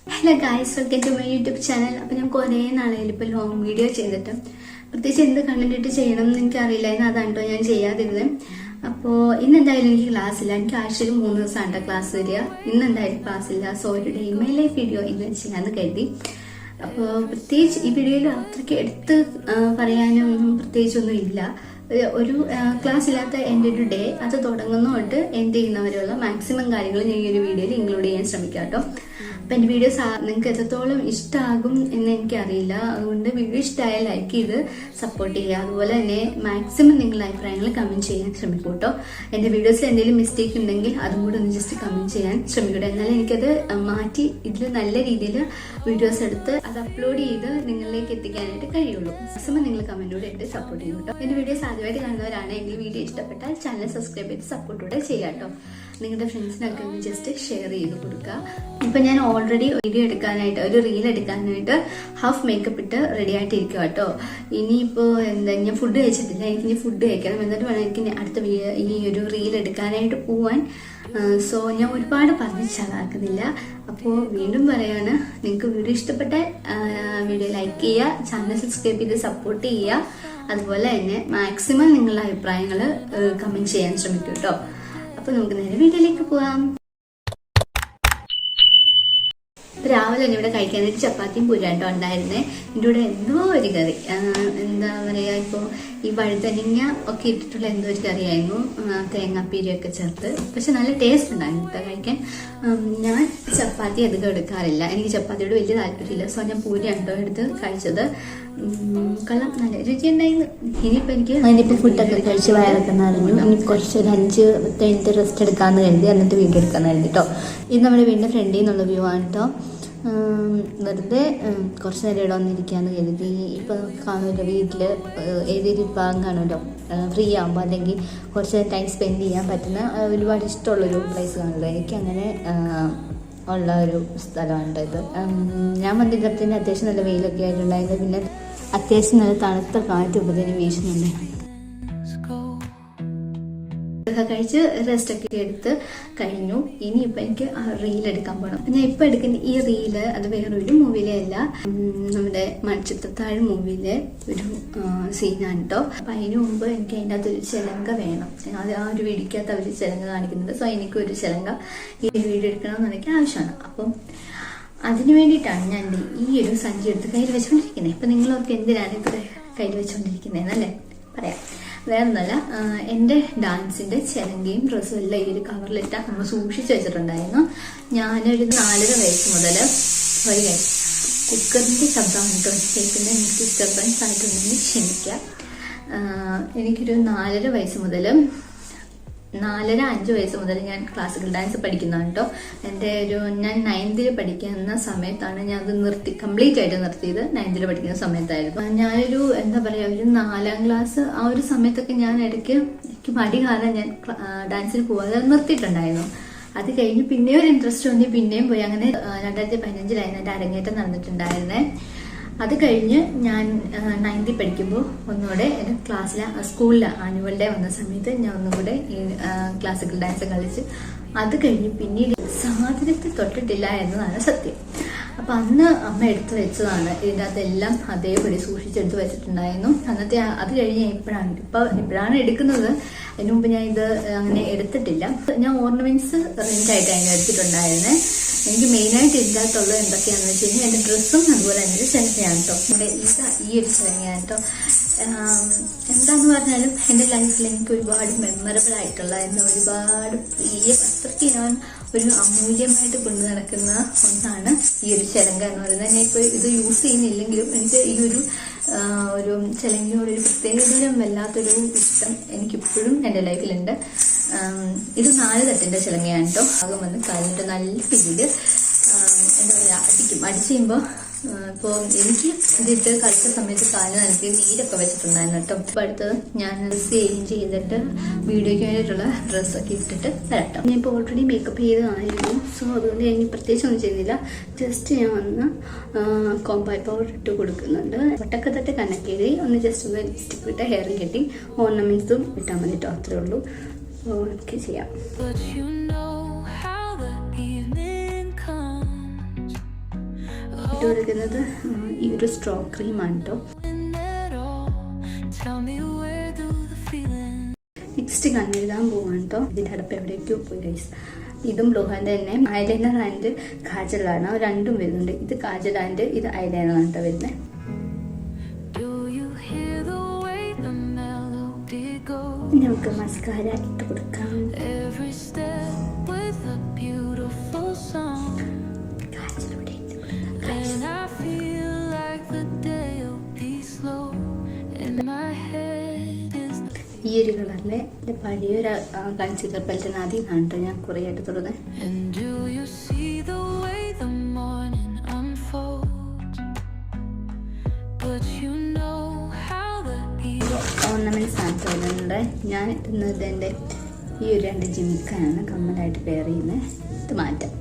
Hello guys, welcome to my YouTube channel. അപ്പോൾ ഞാൻ കുറേ നാളായാലും ഇപ്പോൾ ലോങ് വീഡിയോ ചെയ്തിട്ട് പ്രത്യേകിച്ച് എന്ത് കണ്ടന്റ് ചെയ്യണം എന്ന് എനിക്കറിയില്ലായിരുന്നു. അതാണ് കേട്ടോ ഞാൻ ചെയ്യാതിരുന്നത്. അപ്പോൾ ഇന്നെന്തായാലും എനിക്ക് ക്ലാസ്സില്ല. എനിക്ക് ആഴ്ചയിൽ 3 ദിവസമാണ് ക്ലാസ് വരിക. ഇന്നെന്തായാലും ക്ലാസ്സില്ല. സോ ഒരു ഡേ മൈ ലൈഫ് വീഡിയോ ഇന്ന് ചെയ്യാമെന്ന് കരുതി. അപ്പോൾ പ്രത്യേകിച്ച് ഈ വീഡിയോയിൽ അത്രയ്ക്ക് എടുത്ത് പറയാനൊന്നും പ്രത്യേകിച്ചൊന്നും ഇല്ല. ഒരു ക്ലാസ് ഇല്ലാത്ത എൻ്റെ ഒരു ഡേ അത് തുടങ്ങുന്നതുകൊണ്ട് എൻഡ് ചെയ്യുന്നവരെയുള്ള മാക്സിമം കാര്യങ്ങൾ ഞാൻ ഈ ഒരു വീഡിയോയിൽ ഇൻക്ലൂഡ് ചെയ്യാൻ ശ്രമിക്കാം കേട്ടോ. അപ്പം എൻ്റെ വീഡിയോസ് നിങ്ങൾക്ക് എത്രത്തോളം ഇഷ്ടമാകും എന്ന് എനിക്കറിയില്ല. അതുകൊണ്ട് വീഡിയോ ഇഷ്ടമായാൽ ലൈക്ക് ചെയ്ത് സപ്പോർട്ട് ചെയ്യുക. അതുപോലെ തന്നെ മാക്സിമം നിങ്ങളുടെ അഭിപ്രായങ്ങൾ കമൻറ്റ് ചെയ്യാൻ ശ്രമിക്കും കേട്ടോ. എൻ്റെ വീഡിയോസിൽ എന്തെങ്കിലും മിസ്റ്റേക്ക് ഉണ്ടെങ്കിൽ അതും കൂടെ ഒന്ന് ജസ്റ്റ് കമൻറ്റ് ചെയ്യാൻ ശ്രമിക്കട്ടെ. എന്നാലും എനിക്കത് മാറ്റി ഇതിൽ നല്ല രീതിയിൽ വീഡിയോസ് എടുത്ത് അത് അപ്ലോഡ് ചെയ്ത് നിങ്ങളിലേക്ക് എത്തിക്കാനായിട്ട് കഴിയുള്ളൂ. മാക്സിമം നിങ്ങൾ കമൻറ്റോടെ ഇട്ട് സപ്പോർട്ട് ചെയ്യും കേട്ടോ. എൻ്റെ വീഡിയോസ് ആദ്യമായിട്ട് കാണുന്നവരാണെങ്കിൽ വീഡിയോ ഇഷ്ടപ്പെട്ടാൽ ചാനൽ സബ്സ്ക്രൈബ് ചെയ്ത് സപ്പോർട്ടോടെ ചെയ്യാം കേട്ടോ. നിങ്ങളുടെ ഫ്രണ്ട്സിനൊക്കെ ഒന്ന് ജസ്റ്റ് ഷെയർ ചെയ്ത് കൊടുക്കുക. ഇപ്പം ഞാൻ ഓൾറെഡി വീഡിയോ എടുക്കാനായിട്ട് ഒരു റീൽ എടുക്കാനായിട്ട് ഹാഫ് മേക്കപ്പ് ഇട്ട് റെഡി ആയിട്ട് ഇരിക്കുക കേട്ടോ. ഇനിയിപ്പോൾ ഞാൻ ഫുഡ് കഴിച്ചിട്ടില്ല. എനിക്കിനി ഫുഡ് കഴിക്കണം. എന്നിട്ട് വേണം എനിക്ക് അടുത്ത ഈ ഒരു റീൽ എടുക്കാനായിട്ട് പോവാൻ. സോ ഞാൻ ഒരുപാട് പറഞ്ഞ് ചളാക്കുന്നില്ല. അപ്പോൾ വീണ്ടും പറയാണ്, നിങ്ങൾക്ക് വീഡിയോ ഇഷ്ടപ്പെട്ട വീഡിയോ ലൈക്ക് ചെയ്യുക, ചാനൽ സബ്സ്ക്രൈബ് ചെയ്ത് സപ്പോർട്ട് ചെയ്യുക. അതുപോലെ തന്നെ മാക്സിമം നിങ്ങളുടെ അഭിപ്രായങ്ങൾ കമൻറ്റ് ചെയ്യാൻ ശ്രമിക്കും കേട്ടോ. അപ്പോൾ നമുക്ക് നേരെ വീഡിയോയിലേക്ക് പോകാം. രാവിലെ തന്നെ ഇവിടെ കഴിക്കാനായിട്ട് ചപ്പാത്തിയും പുരാട്ടോ ഉണ്ടായിരുന്നേ. എൻ്റെ കൂടെ എന്തോ ഒരു കറി, എന്താ പറയുക, ഇപ്പോൾ ഈ വഴുതനങ്ങ ഒക്കെ ഇട്ടിട്ടുള്ള എന്തോ ഒരു കറിയായിരുന്നു, തേങ്ങാപ്പീരിയൊക്കെ ചേർത്ത്. പക്ഷെ നല്ല ടേസ്റ്റ് ഉണ്ടായിരുന്നു കേട്ടോ കഴിക്കാൻ. ഞാൻ ചപ്പാത്തി അധികം എടുക്കാറില്ല. എനിക്ക് ചപ്പാത്തിയോട് വലിയ താല്പര്യമില്ല. സോ ഞാൻ പൂരിയാട്ടോ എടുത്ത് കഴിച്ചത്. കള്ളം നല്ല രുചി ഉണ്ടായിരുന്നു. ഇനിയിപ്പോൾ ഫുഡൊക്കെ കഴിച്ച് വയറൊക്കെ നിറഞ്ഞു. ഇനി കുറച്ചൊരു 5 മിനിറ്റ് റെസ്റ്റ് എടുക്കാമെന്ന് കരുതി, എന്നിട്ട് വീഡിയോ എടുക്കാമെന്ന് കരുതി കേട്ടോ. ഇത് നമ്മുടെ വീടിൻ്റെ ഫ്രണ്ടിൽ നിന്നുള്ള വ്യൂ ആണ് കേട്ടോ. വെറുതെ കുറച്ച് നേരം ഇവിടെ വന്നിരിക്കാമെന്ന് കരുതി. ഇപ്പോൾ കാണുമല്ലോ, വീട്ടിൽ ഏതൊരു ഭാഗം കാണുമല്ലോ ഫ്രീ ആകുമ്പോൾ, അല്ലെങ്കിൽ കുറച്ച് ടൈം സ്പെൻഡ് ചെയ്യാൻ പറ്റുന്ന ഒരുപാട് ഇഷ്ടമുള്ളൊരു പ്ലേസ് കാണുമല്ലോ. എനിക്കങ്ങനെ ഉള്ള ഒരു സ്ഥലമാണ് ഇത്. ഞാൻ വന്നിടത്തിന് അത്യാവശ്യം നല്ല വെയിലൊക്കെ ആയിട്ടുണ്ടായിരുന്നു. പിന്നെ അത്യാവശ്യം നല്ല തണുത്ത കാറ്റ് ഉപതിന് വീശുന്നുണ്ട്. കഴിച്ച് റെസ്റ്റൊക്കെ എടുത്ത് കഴിഞ്ഞു. ഇനിയിപ്പോൾ എനിക്ക് റീൽ എടുക്കാൻ പോകണം. ഞാൻ ഇപ്പോൾ എടുക്കുന്ന ഈ റീല് അത് വേറൊരു മൂവിയിലെ അല്ല, നമ്മുടെ മണിച്ചിത്രത്താഴ് മൂവിയിലെ ഒരു സീനാണ് കേട്ടോ. അപ്പം അതിന് മുമ്പ് എനിക്ക് അതിൻ്റെ അകത്തൊരു ചിലങ്ക വേണം. അത് ആ ഒരു വീഡിയോക്കകത്ത് അവർ ചിലങ്ക കാണിക്കുന്നുണ്ട്. സോ എനിക്കൊരു ചിലങ്ക ഈ വീഡിയോ എടുക്കണമെന്ന് എനിക്ക് ആവശ്യമാണ്. അപ്പം അതിന് വേണ്ടിയിട്ടാണ് ഞാൻ ഈ ഒരു സഞ്ചി എടുത്ത് കയ്യിൽ വെച്ചുകൊണ്ടിരിക്കുന്നത്. ഇപ്പം നിങ്ങളൊക്കെ എന്തിനാണ് ഇത് കയ്യിൽ വെച്ചുകൊണ്ടിരിക്കുന്നതെന്നല്ലേ പറയാം. വേറൊന്നല്ല, എൻ്റെ ഡാൻസിൻ്റെ ചിലങ്കയും ഡ്രസ്സും എല്ലാം ഈ ഒരു കവറിലിട്ട് നമ്മൾ സൂക്ഷിച്ച് വെച്ചിട്ടുണ്ടായിരുന്നു. ഞാനൊരു 4.5 വയസ്സ് മുതൽ കുക്കറിൻ്റെ ശബ്ദമാണ് കേൾക്കുന്നത്. എനിക്ക് ഡിസ്റ്റർബൻസ് ആയിട്ടുണ്ടെങ്കിൽ ക്ഷമിക്കുക. എനിക്കൊരു 4.5 വയസ്സ് മുതൽ 4-5 വയസ്സ് മുതൽ ഞാൻ ക്ലാസിക്കൽ ഡാൻസ് പഠിക്കുന്നതാണ് കേട്ടോ. ഞാൻ 9th പഠിക്കുന്ന സമയത്താണ് ഞാൻ അത് കംപ്ലീറ്റ് ആയിട്ട് നിർത്തിയത്. 9th പഠിക്കുന്ന സമയത്തായിരുന്നു. ഞാനൊരു എന്താ പറയുക, ഒരു 4ാം ക്ലാസ് ആ ഒരു സമയത്തൊക്കെ ഞാൻ എനിക്ക് മടി കാരണം ഞാൻ ഡാൻസിന് പോകാതെ നിർത്തിയിട്ടുണ്ടായിരുന്നു. അത് കഴിഞ്ഞ് പിന്നെയും ഒരു ഇൻട്രസ്റ്റ് തോന്നി, പിന്നെയും പോയി. അങ്ങനെ 2015 എൻ്റെ അരങ്ങേറ്റം നടന്നിട്ടുണ്ടായിരുന്നേ. അത് കഴിഞ്ഞ് ഞാൻ 9th പഠിക്കുമ്പോൾ ഒന്നുകൂടെ എൻ്റെ സ്കൂളിൽ ആനുവൽ ഡേ വന്ന സമയത്ത് ഞാൻ ഒന്നുകൂടെ ഈ ക്ലാസിക്കൽ ഡാൻസ് കളിച്ച്. അത് കഴിഞ്ഞ് പിന്നീട് സാധനത്തിൽ തൊട്ടിട്ടില്ല എന്നതാണ് സത്യം. അപ്പം അന്ന് അമ്മ എടുത്തു വെച്ചതാണ്. ഇതിൻ്റെ അകത്തെല്ലാം അതേപടി സൂക്ഷിച്ചെടുത്ത് വെച്ചിട്ടുണ്ടായിരുന്നു. അന്നത്തെ അത് കഴിഞ്ഞ് ഇപ്പോഴാണ് എടുക്കുന്നത്. അതിന് മുമ്പ് ഞാൻ ഇത് അങ്ങനെ എടുത്തിട്ടില്ല. ഞാൻ ഓർണമെന്റ്സ് റെൻ്റായിട്ട് അതിന് എടുത്തിട്ടുണ്ടായിരുന്നേ. എനിക്ക് മെയിനായിട്ട് ഇതിനകത്തുള്ളത് എന്തൊക്കെയാണെന്ന് വെച്ച് കഴിഞ്ഞാൽ എൻ്റെ ഡ്രസ്സും അതുപോലെ തന്നെ ചിലങ്കയാണ് കേട്ടോ. ഈ ഒരു ചിലങ്കയാണ് കേട്ടോ. എന്താന്ന് പറഞ്ഞാലും എൻ്റെ ലൈഫിൽ എനിക്ക് ഒരുപാട് മെമ്മറബിൾ ആയിട്ടുള്ള ഒരുപാട് അത്രയ്ക്ക് ഞാൻ ഒരു അമൂല്യമായിട്ട് കൊണ്ടു നടക്കുന്ന ഒന്നാണ് ഈ ഒരു ചിലങ്ക എന്ന് പറയുന്നത്. ഞാൻ ഇപ്പോൾ ഇത് യൂസ് ചെയ്യുന്നില്ലെങ്കിലും എനിക്ക് ഈ ഒരു ചിലങ്കയോട് ഒരു പ്രത്യേകതരം വല്ലാത്തൊരു ഇഷ്ടം എനിക്കിപ്പോഴും എൻ്റെ ലൈഫിലുണ്ട്. ഇത് 4 തട്ടിൻ്റെ ചിലങ്കയാണ് കേട്ടോ. ഭാഗം വന്ന് കാലിൻ്റെ നല്ല രീതിയിൽ എന്താ പറയുക അടിച്ചു കഴിയുമ്പോൾ. ഇപ്പോൾ എനിക്ക് ഇതിട്ട് കളിച്ച സമയത്ത് കാലിന് നൽകി നീരൊക്കെ വെച്ചിട്ടുണ്ടായിരുന്നു കേട്ടോ. ഇപ്പോൾ അടുത്തത് ഞാൻ ചേഞ്ച് ചെയ്തിട്ട് വീഡിയോയ്ക്ക് വേണ്ടിയിട്ടുള്ള ഡ്രസ്സൊക്കെ ഇട്ടിട്ട് വരട്ടോ. ഞാൻ ഇപ്പോൾ ഓൾറെഡി മേക്കപ്പ് ചെയ്തതായിരുന്നു. സോ അതുകൊണ്ട് ഞാൻ പ്രത്യേകിച്ച് ഒന്നും ചെയ്തില്ല. ജസ്റ്റ് ഞാൻ വന്ന് കോമ്പാക്ട് പൗഡർ ഇട്ട് കൊടുക്കുന്നുണ്ട്. ഒട്ടൊക്കെ തൊട്ട് കണക്കേറി ഒന്ന് ജസ്റ്റ് ഒന്ന് ലിപ്സ്റ്റിക് ഇട്ട് ഹെയറും കെട്ടി ഓർണമെന്റ്സും ഇട്ടാൽ മതി കേട്ടോ. അത്രേ ഉള്ളൂ. അപ്പോൾ എനിക്ക് ചെയ്യാം. ഇട്ട് കൊടുക്കുന്നത് ഈ ഒരു സ്ട്രോ ക്രീമാണ് കേട്ടോ. നെക്സ്റ്റ് കണ്ണെഴുതാൻ പോവാണ് കേട്ടോ. ഇതിൻ്റെ അടപ്പ് എവിടേക്കോ പോയി ഗൈസ്. ഇതും ബ്ലൂ ഹാൻഡ് തന്നെ. ഐലൈനർ ആൻഡ് കാജലാണ്, രണ്ടും വരുന്നുണ്ട്. ഇത് കാജൽ ആൻഡ് ഇത് ഐലൈനറാണ് കേട്ടോ വരുന്നത്. നമുക്ക് മസ്കാര ഇട്ട് കൊടുക്കാം. ഈ ഒരു കളറിലെ എൻ്റെ പഴയൊരു കൺസീലർ പാലറ്റിന് ആദ്യം കണ്ടോ ഞാൻ കുറേ ആയിട്ട് തുടങ്ങി. ഓർണമെൻറ്റ്സ് ആണ് തോന്നുന്നുണ്ട്. ഞാൻ ഇടുന്നത് എൻ്റെ ഈ ഒരു 2 ജിമിക്കാണ് കമ്മലായിട്ട് പെയർ ചെയ്യുന്നത്. ഇത് മാറ്റാം.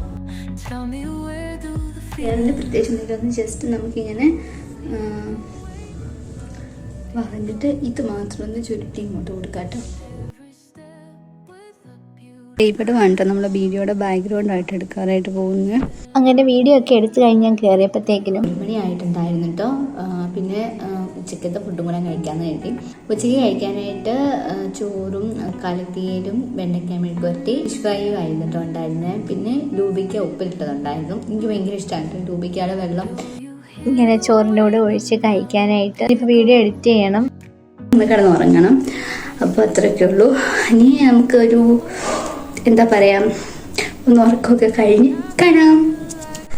വേറെ പ്രത്യേകിച്ച് എന്തെങ്കിലും ജസ്റ്റ് നമുക്കിങ്ങനെ വന്നിട്ട് ഇത് മാത്രം ഒന്ന് ചുരുട്ടി ഇങ്ങോട്ട് കൊടുക്കാം കേട്ടോ. ഇവിടെ വേണ്ട നമ്മൾ വീഡിയോയുടെ ബാക്ക്ഗ്രൗണ്ട് ആയിട്ട് എടുക്കാറായിട്ട് പോകുന്നത്. അങ്ങനെ വീഡിയോ ഒക്കെ എടുത്തു കഴിഞ്ഞ് ഞാൻ കയറിയപ്പോഴത്തേക്കിനും 1 മണി ആയിട്ടുണ്ടായിരുന്നു കേട്ടോ. പിന്നെ ഉച്ചക്കത്തെ ഫുഡും കൂടെ കഴിക്കാമെന്ന് കരുതി. ഉച്ചയ്ക്ക് കഴിക്കാനായിട്ട് ചോറും കലത്തിയലും വെണ്ടയ്ക്ക മെഴുകുവരട്ടി ഫിഷ് ഫ്രൈയും ആയിരുന്നു കേട്ടോ ഉണ്ടായിരുന്നത്. പിന്നെ ലൂബിക്ക ഉപ്പിലിട്ടതുണ്ടായിരുന്നു. എനിക്ക് ഭയങ്കര ഇഷ്ടമാണ് ലൂബിക്കയുടെ വെള്ളം ഇങ്ങനെ ചോറിൻ്റെ കൂടെ ഒഴിച്ച് കഴിക്കാനായിട്ട്. ഇപ്പോൾ വീഡിയോ എഡിറ്റ് ചെയ്യണം, നമ്മൾ കിടന്നുറങ്ങണം. അപ്പോൾ അത്രയൊക്കെ ഉള്ളൂ. ഇനി നമുക്കൊരു എന്താ പറയുക, ഒന്ന് ഉറക്കമൊക്കെ കഴിഞ്ഞ് കാണാം.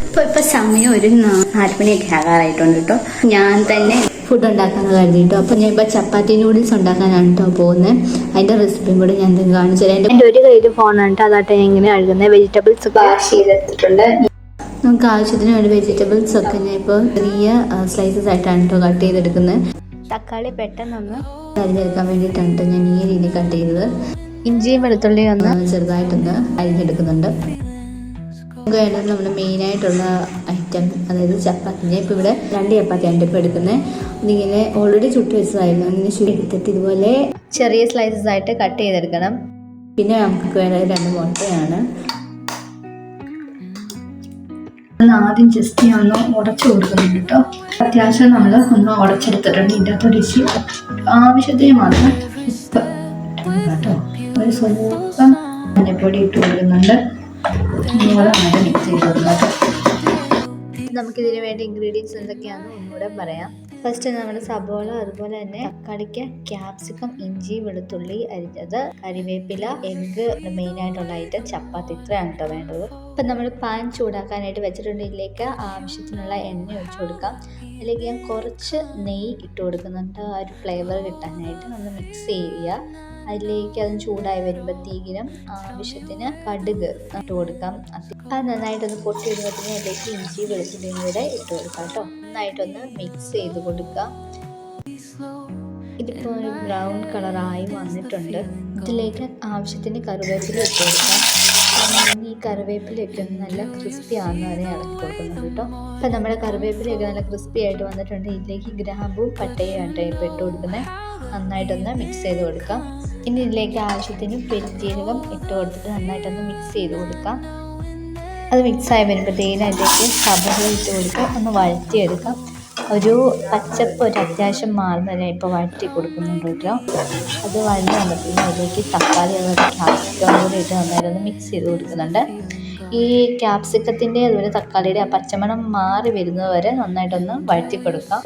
ഇപ്പോൾ സമയം ഒരു 4 മണിയൊക്കെ ആകാറായിട്ടുണ്ട് കേട്ടോ. ഞാൻ തന്നെ ഫുഡ് ഉണ്ടാക്കാമെന്ന് കരുതിയിട്ടോ. അപ്പോൾ ഞാൻ ഇപ്പോൾ ചപ്പാത്തി നൂഡിൽസ് ഉണ്ടാക്കാനാണ് കേട്ടോ പോകുന്നത്. അതിൻ്റെ റെസിപ്പിയും കൂടെ ഞാൻ എന്തെങ്കിലും കാണിച്ചു തരാം. എൻ്റെ ഒരു കയ്യിൽ ഫോണാണ് കേട്ടോ, അതാട്ടെ ഞാൻ ഇങ്ങനെ കഴുകുന്നത്. വെജിറ്റബിൾസ് ഒക്കെ വാഷ് ചെയ്തെടുത്തിട്ടുണ്ട്. നമുക്ക് ആവശ്യത്തിന് വേണ്ടി വെജിറ്റബിൾസ് ഒക്കെ ഞാൻ ഇപ്പോൾ ചെറിയ സ്ലൈസസ് ആയിട്ടാണ് കേട്ടോ കട്ട് ചെയ്തെടുക്കുന്നത്. തക്കാളി പെട്ടെന്നൊന്ന് അരിഞ്ഞെടുക്കാൻ വേണ്ടിയിട്ടാണ് കേട്ടോ ഞാൻ ഈ രീതിയിൽ കട്ട് ചെയ്തത്. ഇഞ്ചിയും വെളുത്തുള്ളിയും ഒന്ന് ചെറുതായിട്ടൊന്ന് അരിഞ്ഞെടുക്കുന്നുണ്ട്. നമുക്ക് വേണ്ടത് നമ്മുടെ മെയിനായിട്ടുള്ള ഐറ്റം, അതായത് ചപ്പാത്തി. ഞാൻ ഇപ്പോൾ ഇവിടെ 2 ചപ്പാത്തിയാണ് ഇപ്പോൾ എടുക്കുന്നത്. ഇതിങ്ങനെ ഓൾറെഡി ചുട്ട് വെച്ചതായിരുന്നു. അങ്ങനെ എടുത്തിട്ട് ഇതുപോലെ ചെറിയ സ്ലൈസസ് ആയിട്ട് കട്ട് ചെയ്തെടുക്കണം. പിന്നെ നമുക്ക് വേണ്ടത് 2 മുട്ടയാണ്. ആദ്യം ജസ്റ്റ് ഞാൻ ഒന്ന് ഉടച്ചു കൊടുക്കുന്നുണ്ട് കേട്ടോ. അത്യാവശ്യം നമ്മൾ ഒന്ന് ഉടച്ചെടുത്തിട്ടുണ്ട്. ഇതിൻ്റെ അകത്ത് ഒഴിച്ച് ആവശ്യത്തിന് മാത്രം ഉപ്പ് കേട്ടോ. ഒരു സ്വല്പം മഞ്ഞപ്പൊടി ഇട്ട് കൊടുക്കുന്നുണ്ട്. നന്നായിട്ട് മിക്സ് ചെയ്ത് കൊടുക്കാം. നമുക്കിതിന് വേണ്ടി ഇൻഗ്രീഡിയൻസ് എന്തൊക്കെയാണെന്ന് ഒന്നുകൂടെ പറയാം. ഫസ്റ്റ് നമ്മുടെ സബോള, അതുപോലെ തന്നെ തക്കാളിക്ക്, ക്യാപ്സിക്കം, ഇഞ്ചി, വെളുത്തുള്ളി അരിഞ്ഞത്, കരിവേപ്പില, എഗ്ഗ്, മെയിനായിട്ടുള്ള ഐറ്റം, ചപ്പാത്തി. ഇത്രയാണ് കേട്ടോ വേണ്ടത്. അപ്പം നമ്മൾ പാൻ ചൂടാക്കാനായിട്ട് വെച്ചിട്ടുണ്ട്. ഇതിലേക്ക് ആവശ്യത്തിനുള്ള എണ്ണ ഒഴിച്ചു കൊടുക്കാം. അതിലേക്ക് ഞാൻ കുറച്ച് നെയ്യ് ഇട്ട് കൊടുക്കുന്നുണ്ട്, ആ ഒരു ഫ്ലേവർ കിട്ടാനായിട്ട്. ഒന്ന് മിക്സ് ചെയ്യുക. അതിലേക്ക് അത് ചൂടായി വരുമ്പോഴത്തേക്കിനും ആവശ്യത്തിന് കടുക് ഇട്ട് കൊടുക്കാം. അത് നന്നായിട്ടൊന്ന് പൊട്ടി വരുമ്പോഴത്തേക്കും അതിലേക്ക് ഇഞ്ചി വെളുത്തുള്ളിയും കൂടെ ഇട്ട് കൊടുക്കാം കേട്ടോ. നന്നായിട്ടൊന്ന് മിക്സ് ചെയ്ത് കൊടുക്കാം. ഇതിപ്പോൾ ഒരു ബ്രൗൺ കളറായി വന്നിട്ടുണ്ട്. ഇതിലേക്ക് ആവശ്യത്തിന് കറിവേപ്പില ഇട്ട് കൊടുക്കാം. ഈ കറിവേപ്പിലയൊക്കെ ഒന്ന് നല്ല ക്രിസ്പി ആകുന്ന വരെ ഇളക്കി കൊടുക്കുന്നുണ്ട് കേട്ടോ. അപ്പം നമ്മുടെ കറിവേപ്പിലയൊക്കെ നല്ല ക്രിസ്പി ആയിട്ട് വന്നിട്ടുണ്ട്. ഇതിലേക്ക് ഗ്രാമ്പും പട്ടയും ഇപ്പോൾ ഇട്ട് കൊടുക്കുന്നത്. നന്നായിട്ടൊന്ന് മിക്സ് ചെയ്ത് കൊടുക്കാം. ഇനി ഇതിലേക്ക് ആവശ്യത്തിന് പെരുംജീരകം ഇട്ട് കൊടുത്തിട്ട് നന്നായിട്ടൊന്ന് മിക്സ് ചെയ്ത് കൊടുക്കാം. അത് മിക്സായി വരുമ്പോഴത്തേക്കും അതിലേക്ക് സബോള ഇട്ട് കൊടുക്കുക. ഒന്ന് വഴറ്റിയെടുക്കാം. ഒരു പച്ചപ്പ് ഒരു അത്യാവശ്യം മാറുന്നവരെ ഇപ്പോൾ വഴറ്റി കൊടുക്കുന്നുണ്ട് കേട്ടോ. അത് വഴറ്റി വന്നപ്പോഴത്തേക്കും അതിലേക്ക് തക്കാളി അതുപോലെ ക്യാപ്സിക്കം കൂടി ഇട്ട് നന്നായിട്ടൊന്ന് മിക്സ് ചെയ്ത് കൊടുക്കുന്നുണ്ട്. ഈ ക്യാപ്സിക്കത്തിൻ്റെ അതുപോലെ തക്കാളിയുടെ ആ പച്ചമണം മാറി വരുന്നത് വരെ നന്നായിട്ടൊന്ന് വഴറ്റി കൊടുക്കാം.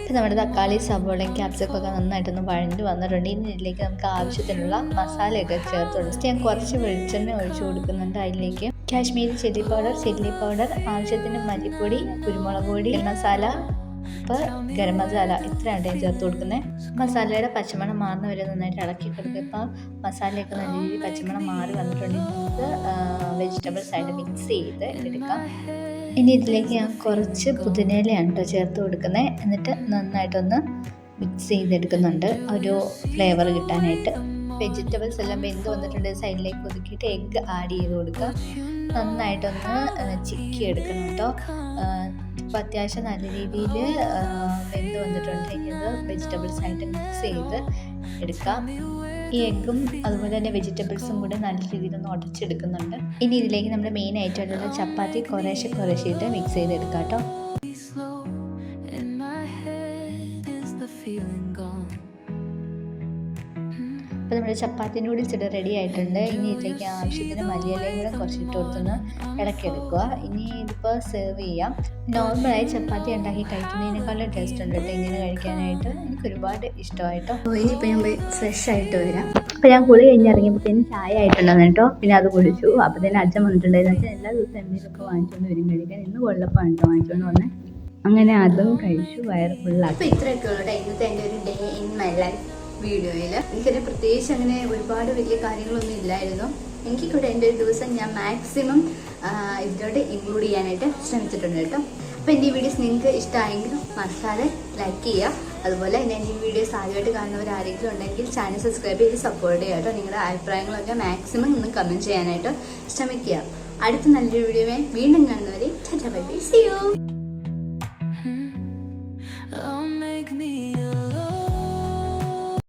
ഇപ്പം നമ്മുടെ തക്കാളി, സവോളയും ക്യാപ്സിക്കം ഒക്കെ നന്നായിട്ടൊന്ന് വഴഞ്ഞു വന്നിട്ടുണ്ട്. ഇനി ഇതിലേക്ക് നമുക്ക് ആവശ്യത്തിനുള്ള മസാലയൊക്കെ ചേർത്ത് കൊടുത്ത് ഞാൻ കുറച്ച് വെളിച്ചെണ്ണ ഒഴിച്ചു കൊടുക്കുന്നുണ്ട്. അതിലേക്ക് കാശ്മീരി ചില്ലി പൗഡർ, ആവശ്യത്തിന് മല്ലിപ്പൊടി, കുരുമുളക് പൊടി, മസാല, ഗരം മസാല, ഇത്രയാണ് ഞാൻ ചേർത്ത് കൊടുക്കുന്നത്. മസാലയുടെ പച്ചമണം മാറുന്ന വരെ നന്നായിട്ട് ഇളക്കി കൊടുക്കുക. ഇപ്പോൾ മസാലയൊക്കെ നല്ല രീതിയിൽ പച്ചമണം മാറി വന്നിട്ടുണ്ടെങ്കിൽ നമുക്ക് വെജിറ്റബിൾസ് ആയിട്ട് മിക്സ് ചെയ്ത് എടുക്കാം. ഇനി ഇതിലേക്ക് ഞാൻ കുറച്ച് പുതിനയിലയാണ് കേട്ടോ ചേർത്ത് കൊടുക്കുന്നത്. എന്നിട്ട് നന്നായിട്ടൊന്ന് മിക്സ് ചെയ്തെടുക്കുന്നുണ്ട് ഒരു ഫ്ലേവർ കിട്ടാനായിട്ട്. വെജിറ്റബിൾസ് എല്ലാം വെന്ത് വന്നിട്ടുണ്ട്. സൈഡിലേക്ക് ഒതുക്കിയിട്ട് എഗ്ഗ് ആഡ് ചെയ്ത് കൊടുക്കുക. നന്നായിട്ടൊന്ന് ചിക്കി എടുക്കണം കേട്ടോ. ഇപ്പോൾ അത്യാവശ്യം നല്ല രീതിയിൽ വെന്ത് വന്നിട്ടുണ്ട്. ഇത് വെജിറ്റബിൾസ് ആയിട്ട് മിക്സ് ചെയ്ത് എടുക്കാം. ഈ എഗ്ഗും അതുപോലെ തന്നെ വെജിറ്റബിൾസും കൂടെ നല്ല രീതിയിൽ ഒന്ന് ഉടച്ചെടുക്കുന്നുണ്ട്. ഇനി ഇതിലേക്ക് നമ്മൾ മെയിൻ ആയിട്ടുള്ള ചപ്പാത്തി കുറേശ്ശെ ഇട്ട് മിക്സ് ചെയ്തെടുക്കാം കേട്ടോ. അപ്പോൾ നമ്മുടെ ചപ്പാത്തി നൂഡിൽസ് ഇവിടെ റെഡി ആയിട്ടുണ്ട്. ഇനി ഇതിലേക്ക് ആവശ്യത്തിന് മല്ലിയിലയും കൂടെ കുറച്ചിട്ട് കൊടുത്തൊന്ന് ഇളക്കിയെടുക്കുക. ഇനി ഇതിപ്പോൾ സെർവ് ചെയ്യാം. നോർമലായി ചപ്പാത്തി ഉണ്ടാക്കി കഴിക്കുന്നതിനേക്കാളും ടേസ്റ്റ് ഉണ്ട് കേട്ടോ ഇങ്ങനെ കഴിക്കാനായിട്ട്. എനിക്ക് ഒരുപാട് ഇഷ്ടമായിട്ടോ. ഇനിയിപ്പോൾ ഞാൻ പോയി ഫ്രഷ് ആയിട്ട് വരാം. അപ്പോൾ ഞാൻ കുളി കഴിഞ്ഞിറങ്ങിയപ്പോഴത്തേനും ചായ ആയിട്ടുണ്ടായിരുന്നു കേട്ടോ. പിന്നെ അത് കുടിച്ചു. അപ്പോൾ തന്നെ അച്ഛൻ വന്നിട്ടുണ്ടായിരുന്നു. അച്ഛൻ എല്ലാ ദിവസവും എന്തെങ്കിലുമൊക്കെ വാങ്ങിച്ചുകൊണ്ട് വരും കഴിക്കാൻ. ഇന്ന് കൊള്ളപ്പാണ് കേട്ടോ വാങ്ങിച്ചുകൊണ്ട് വന്നത്. അങ്ങനെ അതും കഴിച്ചു, വയറ് ഫുള്ളാക്കി. അപ്പോൾ ഇത്രയൊക്കെ ഉള്ളൂ കേട്ടോ ഇന്നത്തെ എൻ്റെ ഒരു ഡേ ഇൻ മൈ ലൈഫ് വീഡിയോയിൽ. എനിക്കത് പ്രത്യേകിച്ച് അങ്ങനെ ഒരുപാട് വലിയ കാര്യങ്ങളൊന്നും ഇല്ലായിരുന്നു. എനിക്കിവിടെ എൻ്റെ ഒരു ദിവസം ഞാൻ മാക്സിമം ഇതിലോട്ട് ഇൻക്ലൂഡ് ചെയ്യാനായിട്ട് ശ്രമിച്ചിട്ടുണ്ട് കേട്ടോ. അപ്പോൾ എൻ്റെ ഈ വീഡിയോസ് നിങ്ങൾക്ക് ഇഷ്ടമായെങ്കിൽ മറക്കാതെ ലൈക്ക് ചെയ്യുക. അതുപോലെ എൻ്റെ ഈ വീഡിയോസ് ആദ്യമായിട്ട് കാണുന്നവർ ആരെങ്കിലും ഉണ്ടെങ്കിൽ ചാനൽ സബ്സ്ക്രൈബ് ചെയ്ത് സപ്പോർട്ട് ചെയ്യുക കേട്ടോ. നിങ്ങളുടെ അഭിപ്രായങ്ങളൊക്കെ മാക്സിമം ഒന്ന് കമൻറ്റ് ചെയ്യാനായിട്ട് ശ്രമിക്കുക. അടുത്ത നല്ലൊരു വീഡിയോയെ വീണ്ടും കാണുന്നവരെ tata bye bye, see U.